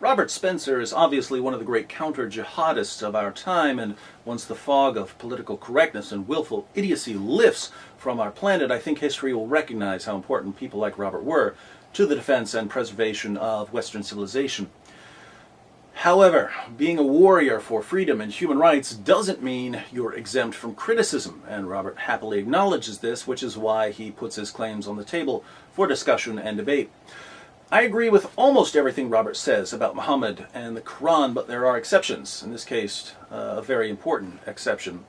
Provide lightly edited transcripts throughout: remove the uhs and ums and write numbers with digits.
Robert Spencer is obviously one of the great counter-jihadists of our time, and once the fog of political correctness and willful idiocy lifts from our planet, I think history will recognize how important people like Robert were to the defense and preservation of Western civilization. However, being a warrior for freedom and human rights doesn't mean you're exempt from criticism, and Robert happily acknowledges this, which is why he puts his claims on the table for discussion and debate. I agree with almost everything Robert says about Muhammad and the Quran, but there are exceptions, in this case, a very important exception.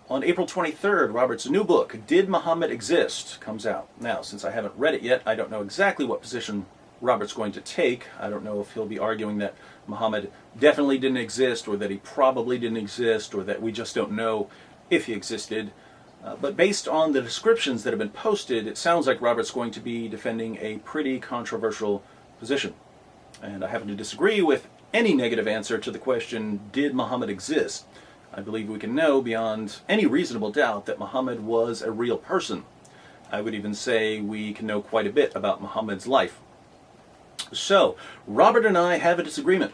On April 23rd, Robert's new book, Did Muhammad Exist?, comes out. Now, since I haven't read it yet, I don't know exactly what position Robert's going to take. I don't know if he'll be arguing that Muhammad definitely didn't exist, or that he probably didn't exist, or that we just don't know if he existed. But based on the descriptions that have been posted, it sounds like Robert's going to be defending a pretty controversial position. And I happen to disagree with any negative answer to the question, did Muhammad exist? I believe we can know beyond any reasonable doubt that Muhammad was a real person. I would even say we can know quite a bit about Muhammad's life. So, Robert and I have a disagreement.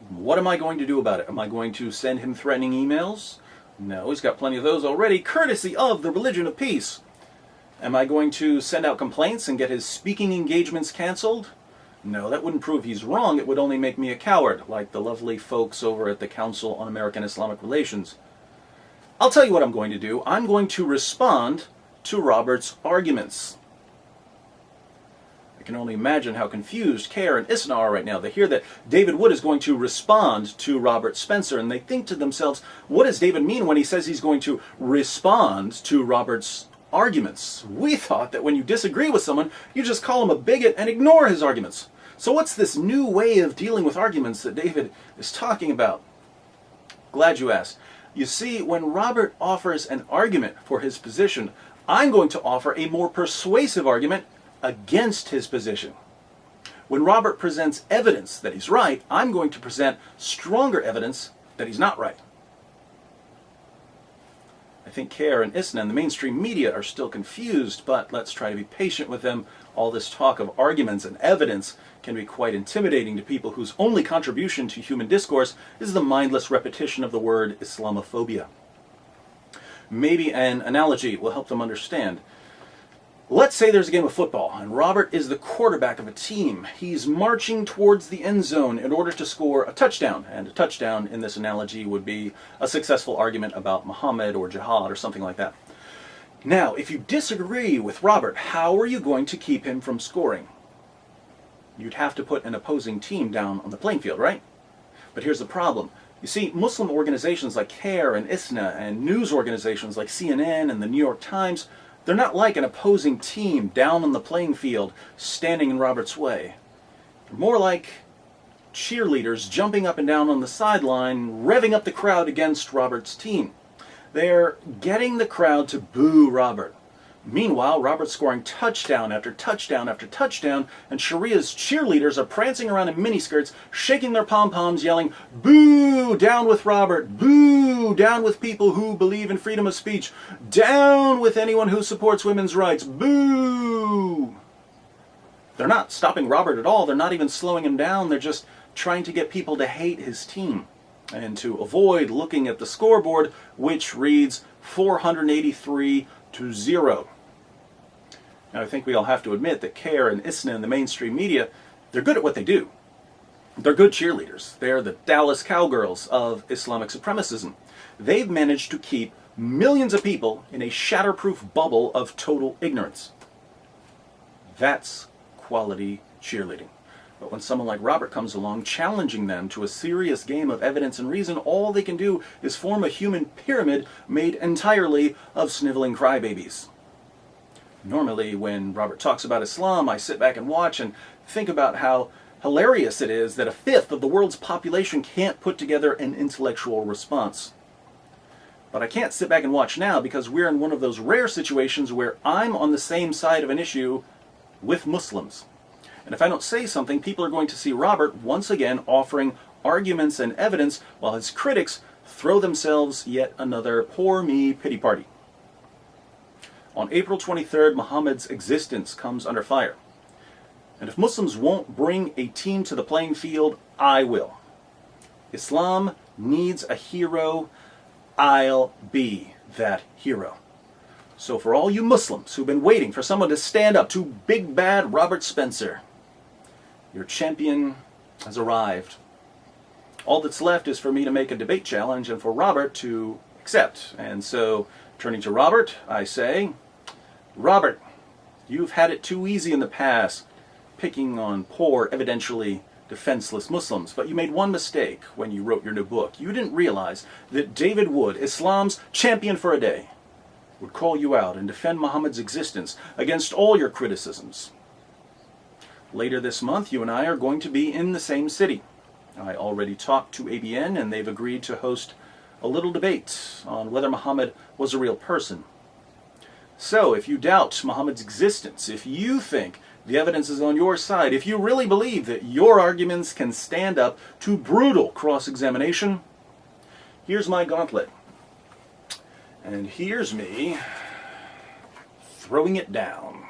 What am I going to do about it? Am I going to send him threatening emails? No, he's got plenty of those already, courtesy of the religion of peace. Am I going to send out complaints and get his speaking engagements canceled? No, that wouldn't prove he's wrong. It would only make me a coward, like the lovely folks over at the Council on American Islamic Relations. I'll tell you what I'm going to do. I'm going to respond to Robert's arguments. I can only imagine how confused Kerr and Isna are right now. They hear that David Wood is going to respond to Robert Spencer, and they think to themselves, what does David mean when he says he's going to respond to Robert's arguments? We thought that when you disagree with someone, you just call him a bigot and ignore his arguments. So what's this new way of dealing with arguments that David is talking about? Glad you asked. You see, when Robert offers an argument for his position, I'm going to offer a more persuasive argument against his position. When Robert presents evidence that he's right, I'm going to present stronger evidence that he's not right. I think Kerr and Isna and the mainstream media are still confused, but let's try to be patient with them. All this talk of arguments and evidence can be quite intimidating to people whose only contribution to human discourse is the mindless repetition of the word Islamophobia. Maybe an analogy will help them understand. Let's say there's a game of football, and Robert is the quarterback of a team. He's marching towards the end zone in order to score a touchdown, and a touchdown in this analogy would be a successful argument about Muhammad or jihad or something like that. Now, if you disagree with Robert, how are you going to keep him from scoring? You'd have to put an opposing team down on the playing field, right? But here's the problem. You see, Muslim organizations like Kerr and Isna and news organizations like CNN and the New York Times, they're not like an opposing team down on the playing field, standing in Robert's way. They're more like cheerleaders jumping up and down on the sideline, revving up the crowd against Robert's team. They're getting the crowd to boo Robert. Meanwhile, Robert's scoring touchdown after touchdown after touchdown, and Sharia's cheerleaders are prancing around in miniskirts, shaking their pom-poms, yelling, "Boo! Down with Robert! Boo! Down with people who believe in freedom of speech! Down with anyone who supports women's rights! Boo!" They're not stopping Robert at all. They're not even slowing him down. They're just trying to get people to hate his team and to avoid looking at the scoreboard, which reads 483-0. Now, I think we all have to admit that Kerr and Isna and the mainstream media, they're good at what they do. They're good cheerleaders. They're the Dallas Cowgirls of Islamic supremacism. They've managed to keep millions of people in a shatterproof bubble of total ignorance. That's quality cheerleading. But when someone like Robert comes along challenging them to a serious game of evidence and reason, all they can do is form a human pyramid made entirely of sniveling crybabies. Normally, when Robert talks about Islam, I sit back and watch and think about how hilarious it is that a fifth of the world's population can't put together an intellectual response. But I can't sit back and watch now because we're in one of those rare situations where I'm on the same side of an issue with Muslims. And if I don't say something, people are going to see Robert once again offering arguments and evidence while his critics throw themselves yet another poor me pity party. On April 23rd, Muhammad's existence comes under fire. And if Muslims won't bring a team to the playing field, I will. Islam needs a hero. I'll be that hero. So for all you Muslims who've been waiting for someone to stand up to big bad Robert Spencer, your champion has arrived. All that's left is for me to make a debate challenge and for Robert to accept. And so, turning to Robert, I say, Robert, you've had it too easy in the past, picking on poor, evidentially defenseless Muslims. But you made one mistake when you wrote your new book. You didn't realize that David Wood, Islam's champion for a day, would call you out and defend Muhammad's existence against all your criticisms. Later this month, you and I are going to be in the same city. I already talked to ABN, and they've agreed to host a little debate on whether Muhammad was a real person. So, if you doubt Muhammad's existence, if you think the evidence is on your side, if you really believe that your arguments can stand up to brutal cross-examination, here's my gauntlet. And here's me throwing it down.